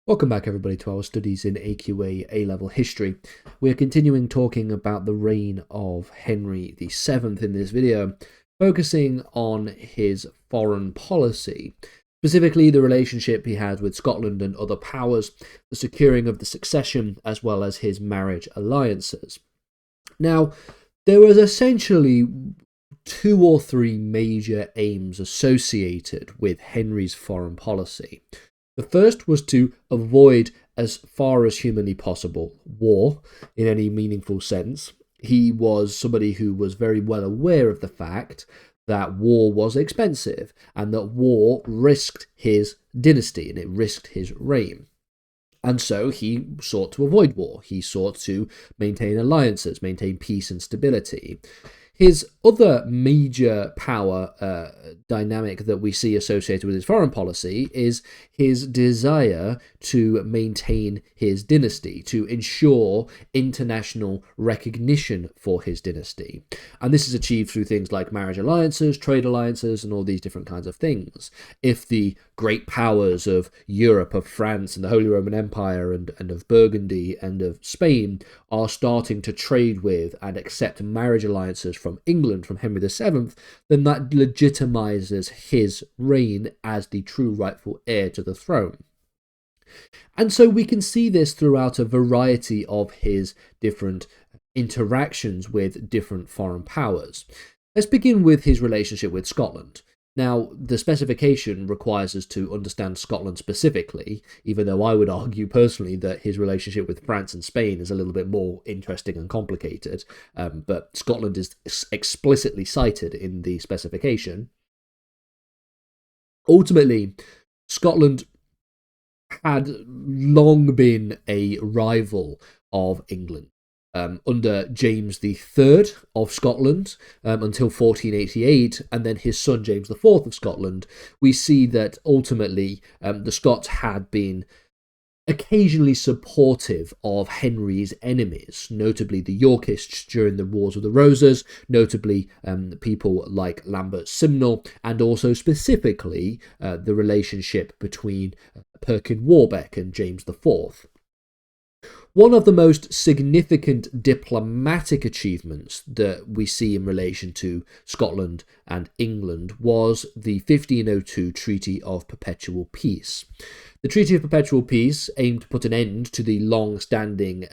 Welcome back everybody to our studies in AQA A-level history. We're continuing talking about the reign of Henry VII in this video, focusing on his foreign policy, specifically the relationship he had with Scotland and other powers, the securing of the succession, as well as his marriage alliances. Now, there was essentially two or three major aims associated with Henry's foreign policy. The first was to avoid, as far as humanly possible, war in any meaningful sense. He was somebody who was very well aware of the fact that war was expensive and that war risked his dynasty and it risked his reign. And so he sought to avoid war. He sought to maintain alliances, maintain peace and stability. His other major power dynamic that we see associated with his foreign policy is his desire to maintain his dynasty, to ensure international recognition for his dynasty. And this is achieved through things like marriage alliances, trade alliances, and all these different kinds of things. If the great powers of Europe, of France and the Holy Roman Empire and of Burgundy and of Spain are starting to trade with and accept marriage alliances from England, from Henry VII, then that legitimizes his reign as the true rightful heir to the throne. And so we can see this throughout a variety of his different interactions with different foreign powers. Let's begin with his relationship with Scotland. Now, the specification requires us to understand Scotland specifically, even though I would argue personally that his relationship with France and Spain is a little bit more interesting and complicated, but Scotland is explicitly cited in the specification. Ultimately, Scotland had long been a rival of England. Under James III of Scotland until 1488, and then his son James IV of Scotland, we see that ultimately the Scots had been occasionally supportive of Henry's enemies, notably the Yorkists during the Wars of the Roses, notably people like Lambert Simnel, and also specifically the relationship between Perkin Warbeck and James IV. One of the most significant diplomatic achievements that we see in relation to Scotland and England was the 1502 Treaty of Perpetual Peace. The Treaty of Perpetual Peace aimed to put an end to the long-standing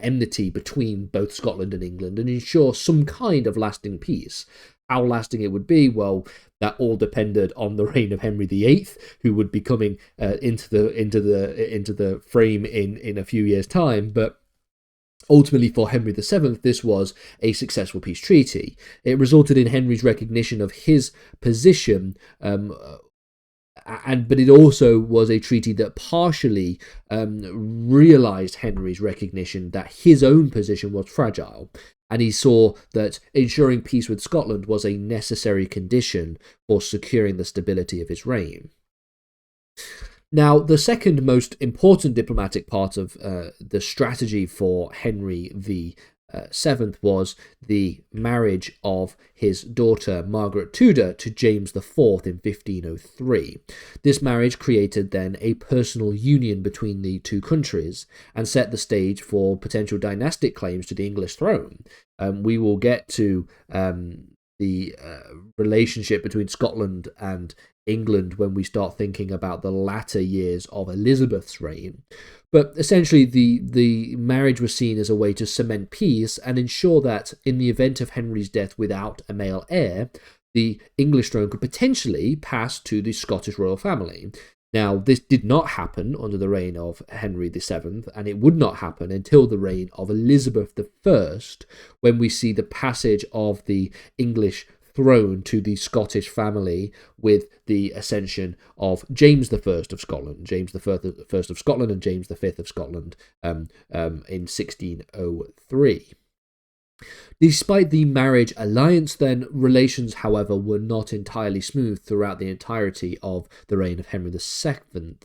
enmity between both Scotland and England and ensure some kind of lasting peace. How lasting it would be, well, that all depended on the reign of Henry VIII, who would be coming into the frame in a few years' time. But ultimately, for Henry VII, this was a successful peace treaty. It resulted in Henry's recognition of his position, but it also was a treaty that partially realised Henry's recognition that his own position was fragile. And he saw that ensuring peace with Scotland was a necessary condition for securing the stability of his reign. Now, the second most important diplomatic part of the strategy for Henry VII was the marriage of his daughter Margaret Tudor to James IV in 1503. This marriage created then a personal union between the two countries and set the stage for potential dynastic claims to the English throne. We will get to the relationship between Scotland and England when we start thinking about the latter years of Elizabeth's reign. But essentially, the marriage was seen as a way to cement peace and ensure that in the event of Henry's death without a male heir, the English throne could potentially pass to the Scottish royal family. Now, this did not happen under the reign of Henry VII, and it would not happen until the reign of Elizabeth I, when we see the passage of the English throne to the Scottish family with the ascension of James I of Scotland, James I of Scotland and James V of Scotland in 1603. Despite the marriage alliance, then, relations, however, were not entirely smooth throughout the entirety of the reign of Henry II.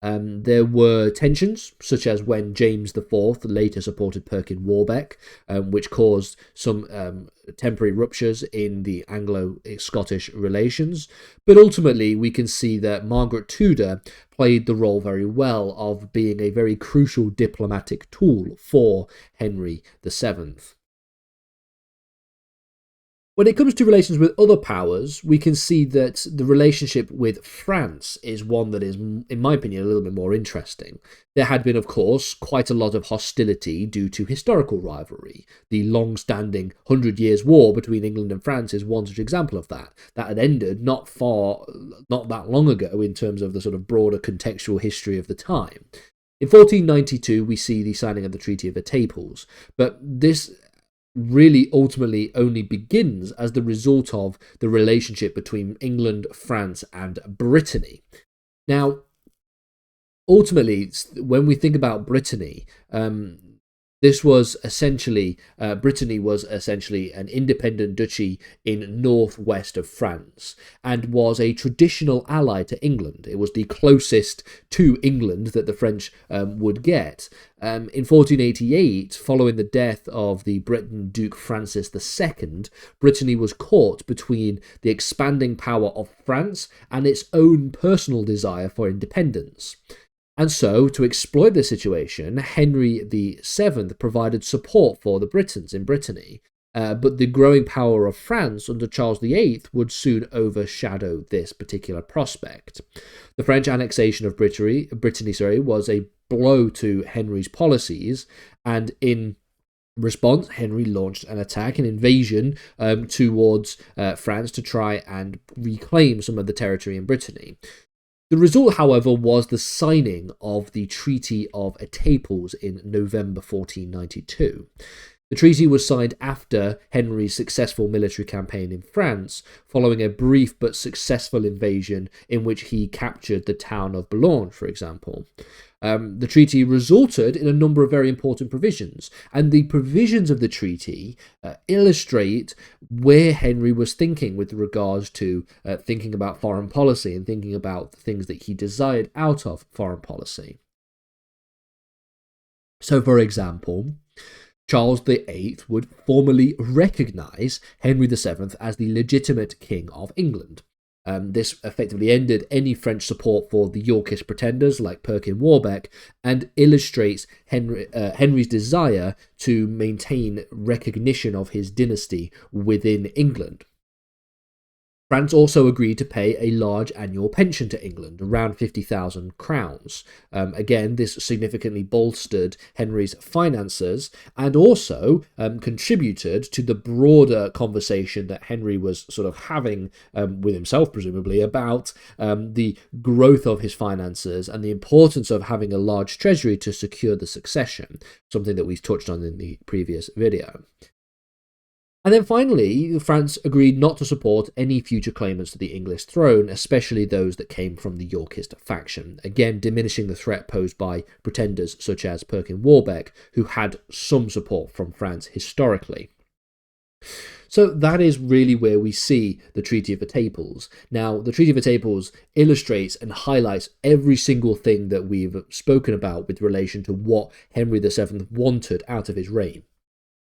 There were tensions, such as when James IV later supported Perkin Warbeck, which caused some temporary ruptures in the Anglo-Scottish relations. But ultimately, we can see that Margaret Tudor played the role very well of being a very crucial diplomatic tool for Henry VII. When it comes to relations with other powers, we can see that the relationship with France is one that is, in my opinion, a little bit more interesting. There had been, of course, quite a lot of hostility due to historical rivalry. The long-standing 100 Years' War between England and France is one such example of that. That had ended not that long ago in terms of the sort of broader contextual history of the time. In 1492, we see the signing of the Treaty of Etaples, but this really ultimately only begins as the result of the relationship between England, France, and Brittany. Now, ultimately, when we think about Brittany, this was essentially, Brittany was essentially an independent duchy in northwest of France and was a traditional ally to England. It was the closest to England that the French would get. In 1488, following the death of the Breton Duke Francis II, Brittany was caught between the expanding power of France and its own personal desire for independence. And so, to exploit the situation, Henry VII provided support for the Britons in Brittany, but the growing power of France under Charles VIII would soon overshadow this particular prospect. The French annexation of Brittany was a blow to Henry's policies, and in response, Henry launched an invasion towards France to try and reclaim some of the territory in Brittany. The result, however, was the signing of the Treaty of Etaples in November 1492. The treaty was signed after Henry's successful military campaign in France, following a brief but successful invasion in which he captured the town of Boulogne, for example. The treaty resulted in a number of very important provisions, and the provisions of the treaty illustrate where Henry was thinking with regards to thinking about foreign policy and thinking about the things that he desired out of foreign policy. So, for example, Charles VIII would formally recognise Henry VII as the legitimate king of England. This effectively ended any French support for the Yorkist pretenders like Perkin Warbeck and illustrates Henry's desire to maintain recognition of his dynasty within England. France also agreed to pay a large annual pension to England, around 50,000 crowns. Again, this significantly bolstered Henry's finances and also contributed to the broader conversation that Henry was sort of having with himself, presumably, about the growth of his finances and the importance of having a large treasury to secure the succession, something that we touched on in the previous video. And then finally, France agreed not to support any future claimants to the English throne, especially those that came from the Yorkist faction, again diminishing the threat posed by pretenders such as Perkin Warbeck, who had some support from France historically. So that is really where we see the Treaty of Etaples. Now, the Treaty of Etaples illustrates and highlights every single thing that we've spoken about with relation to what Henry VII wanted out of his reign.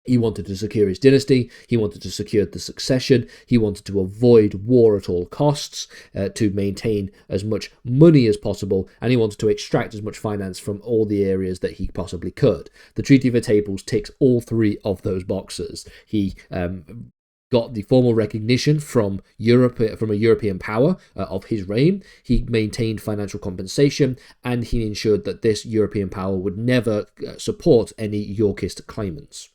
He wanted to secure his dynasty, he wanted to secure the succession, he wanted to avoid war at all costs, to maintain as much money as possible, and he wanted to extract as much finance from all the areas that he possibly could. The Treaty of Etaples ticks all three of those boxes. He got the formal recognition from Europe, from a European power of his reign. He maintained financial compensation, and he ensured that this European power would never support any Yorkist claimants.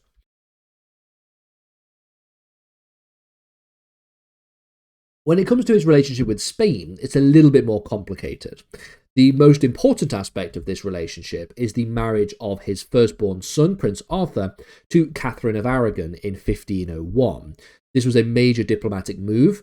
When it comes to his relationship with Spain, it's a little bit more complicated. The most important aspect of this relationship is the marriage of his firstborn son, Prince Arthur, to Catherine of Aragon in 1501. This was a major diplomatic move.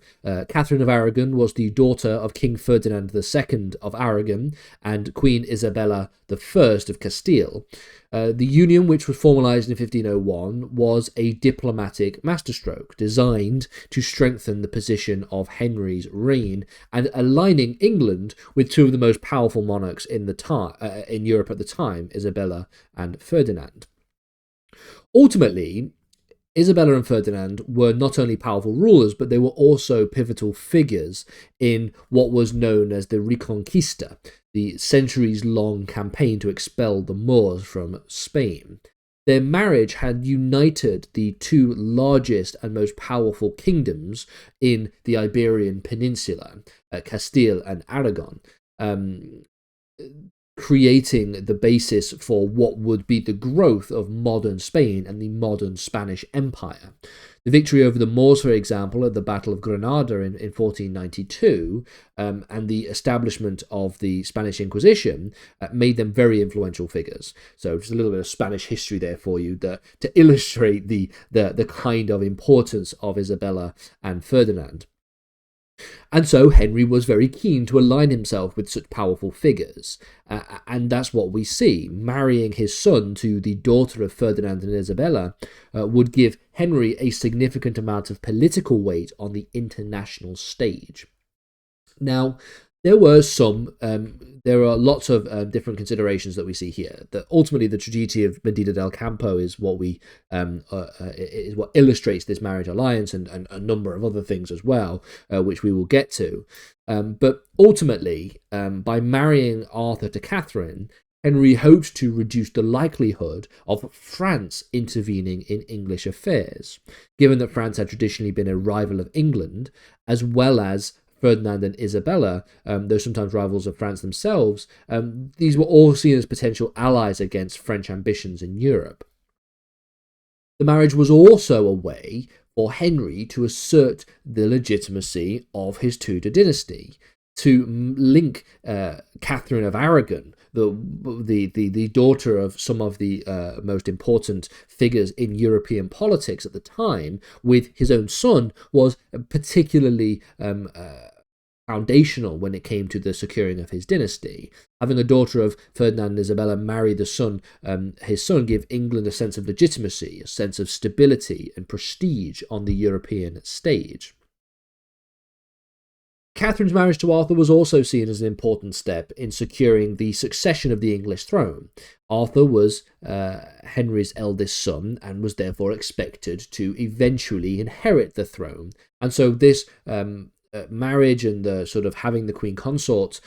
Catherine of Aragon was the daughter of King Ferdinand II of Aragon and Queen Isabella I of Castile. The union, which was formalised in 1501, was a diplomatic masterstroke designed to strengthen the position of Henry's reign and aligning England with two of the most powerful monarchs in Europe at the time, Isabella and Ferdinand. Ultimately, Isabella and Ferdinand were not only powerful rulers, but they were also pivotal figures in what was known as the Reconquista, the centuries-long campaign to expel the Moors from Spain. Their marriage had united the two largest and most powerful kingdoms in the Iberian Peninsula, Castile and Aragon, creating the basis for what would be the growth of modern Spain and the modern Spanish Empire. The victory over the Moors, for example, at the Battle of Granada in 1492, and the establishment of the Spanish Inquisition made them very influential figures. So just a little bit of Spanish history there for you to illustrate the kind of importance of Isabella and Ferdinand. And so Henry was very keen to align himself with such powerful figures, and that's what we see. Marrying his son to the daughter of Ferdinand and Isabella would give Henry a significant amount of political weight on the international stage. Now, there are lots of different considerations that we see here. That ultimately, the tragedy of Medina del Campo is what is what illustrates this marriage alliance, and a number of other things as well, which we will get to. But ultimately, by marrying Arthur to Catherine, Henry hoped to reduce the likelihood of France intervening in English affairs, given that France had traditionally been a rival of England, as well as Ferdinand and Isabella, though sometimes rivals of France themselves. These were all seen as potential allies against French ambitions in Europe. The marriage was also a way for Henry to assert the legitimacy of his Tudor dynasty, to link Catherine of Aragon, the daughter of some of the most important figures in European politics at the time, with his own son, was particularly foundational when it came to the securing of his dynasty. Having a daughter of Ferdinand and Isabella marry his son gave England a sense of legitimacy, a sense of stability and prestige on the European stage. Catherine's marriage to Arthur was also seen as an important step in securing the succession of the English throne. Arthur was Henry's eldest son and was therefore expected to eventually inherit the throne. And so this marriage and the sort of having the queen consort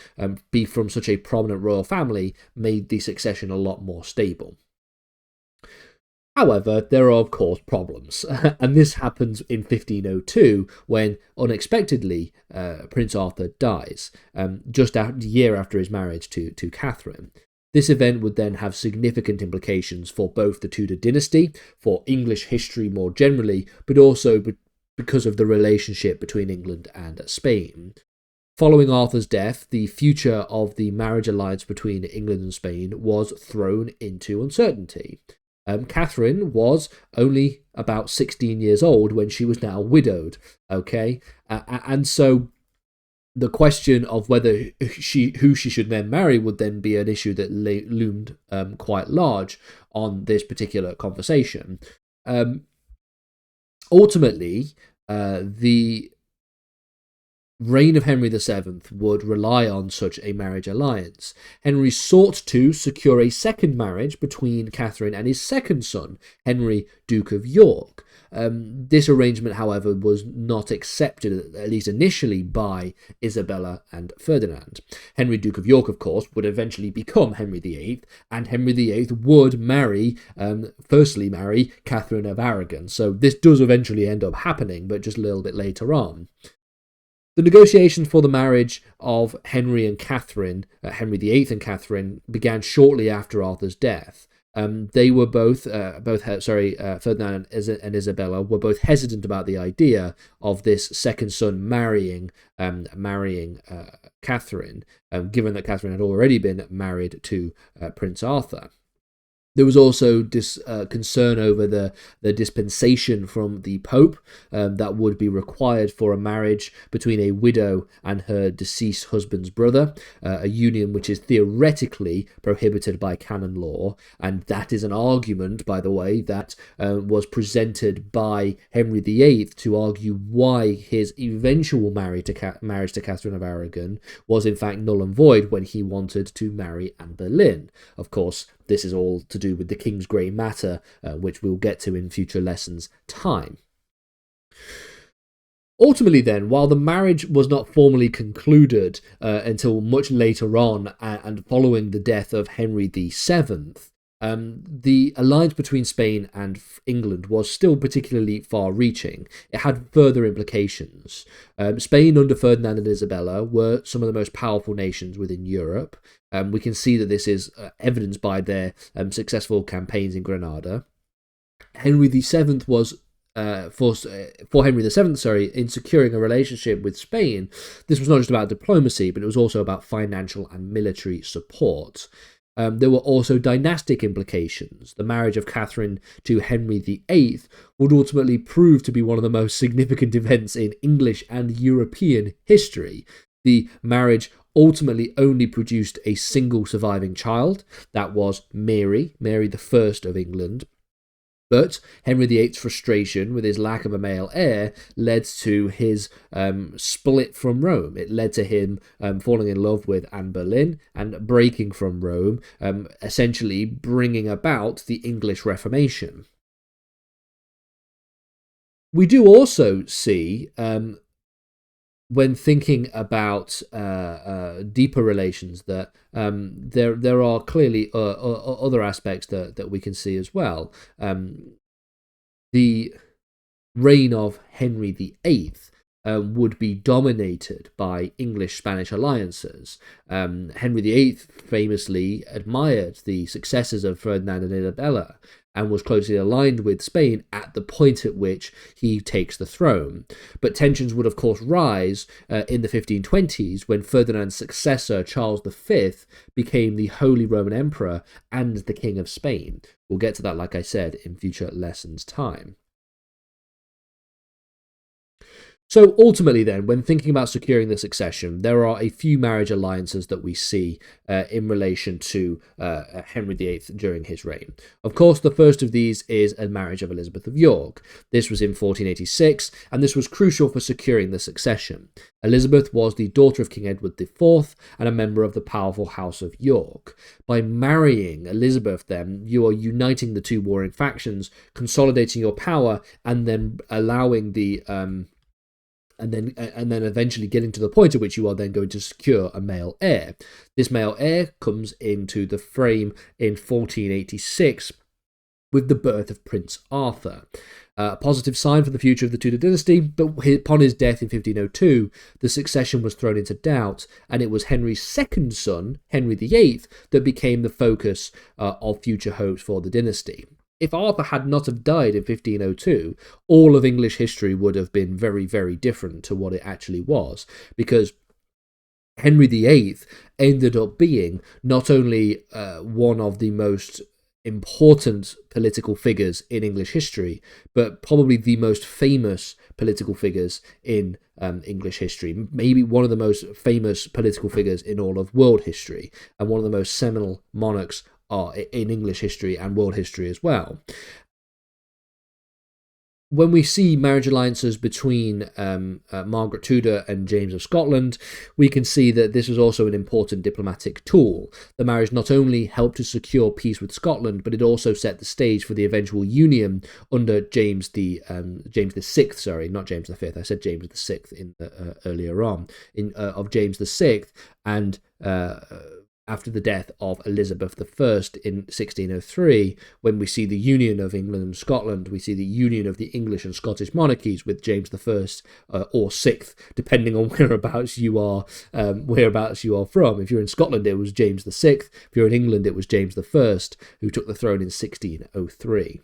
be from such a prominent royal family made the succession a lot more stable. However, there are of course problems, and this happens in 1502 when unexpectedly Prince Arthur dies, just a year after his marriage to Catherine. This event would then have significant implications for both the Tudor dynasty, for English history more generally, but also because of the relationship between England and Spain. Following Arthur's death, the future of the marriage alliance between England and Spain was thrown into uncertainty. Catherine was only about 16 years old when she was now widowed, okay? And so the question of who she should then marry would then be an issue that loomed quite large on this particular conversation. Ultimately, the reign of Henry VII would rely on such a marriage alliance. Henry sought to secure a second marriage between Catherine and his second son, Henry, Duke of York. This arrangement, however, was not accepted, at least initially, by Isabella and Ferdinand. Henry, Duke of York, of course, would eventually become Henry VIII, and Henry VIII would firstly marry Catherine of Aragon. So this does eventually end up happening, but just a little bit later on. The negotiations for the marriage of Henry and Catherine, Henry VIII and Catherine, began shortly after Arthur's death. They were Ferdinand and Isabella were both hesitant about the idea of this second son marrying Catherine, given that Catherine had already been married to Prince Arthur. There was also concern over the dispensation from the Pope that would be required for a marriage between a widow and her deceased husband's brother, a union which is theoretically prohibited by canon law. And that is an argument, by the way, that was presented by Henry VIII to argue why his eventual marriage to Catherine of Aragon was in fact null and void when he wanted to marry Anne Boleyn. Of course, this is all to do with the King's grey matter, which we'll get to in future lessons' time. Ultimately then, while the marriage was not formally concluded until much later on and following the death of Henry VII, the alliance between Spain and England was still particularly far-reaching. It had further implications. Spain under Ferdinand and Isabella were some of the most powerful nations within Europe. We can see that this is evidenced by their successful campaigns in Granada. Henry VII was for Henry VII, in securing a relationship with Spain. This was not just about diplomacy, but it was also about financial and military support. There were also dynastic implications. The marriage of Catherine to Henry VIII would ultimately prove to be one of the most significant events in English and European history. The marriage ultimately only produced a single surviving child. That was Mary I of England. But Henry VIII's frustration with his lack of a male heir led to his split from Rome. It led to him falling in love with Anne Boleyn and breaking from Rome, essentially bringing about the English Reformation. We do also see, when thinking about deeper relations, that there are clearly other aspects that we can see as well. The reign of Henry VIII would be dominated by English-Spanish alliances. Henry VIII famously admired the successes of Ferdinand and Isabella, and was closely aligned with Spain at the point at which he takes the throne. But tensions would of course rise in the 1520s when Ferdinand's successor, Charles V, became the Holy Roman Emperor and the King of Spain. We'll get to that, like I said, in future lessons' time. So ultimately then, when thinking about securing the succession, there are a few marriage alliances that we see in relation to Henry VIII during his reign. Of course, the first of these is a marriage of Elizabeth of York. This was in 1486, and this was crucial for securing the succession. Elizabeth was the daughter of King Edward IV and a member of the powerful House of York. By marrying Elizabeth, then, you are uniting the two warring factions, consolidating your power, and then allowing the and then eventually getting to the point at which you are then going to secure a male heir. This male heir comes into the frame in 1486 with the birth of Prince Arthur. A positive sign for the future of the Tudor dynasty, but upon his death in 1502, the succession was thrown into doubt, and it was Henry's second son, Henry VIII, that became the focus of future hopes for the dynasty. If Arthur had not have died in 1502, all of English history would have been very, very different to what it actually was, because Henry VIII ended up being not only one of the most important political figures in English history, but probably the most famous political figures in English history, maybe one of the most famous political figures in all of world history, and one of the most seminal monarchs in English history and world history as well. When we see marriage alliances between Margaret Tudor and James of Scotland, we can see that this was also an important diplomatic tool. The marriage not only helped to secure peace with Scotland, but it also set the stage for the eventual union under James VI. Sorry, not James V. I said James VI earlier on of James VI, and after the death of Elizabeth I in 1603, when we see the union of England and Scotland, we see the union of the English and Scottish monarchies with James I or VI, depending on whereabouts you are from. If you're in Scotland, it was James VI. If you're in England, it was James I, who took the throne in 1603.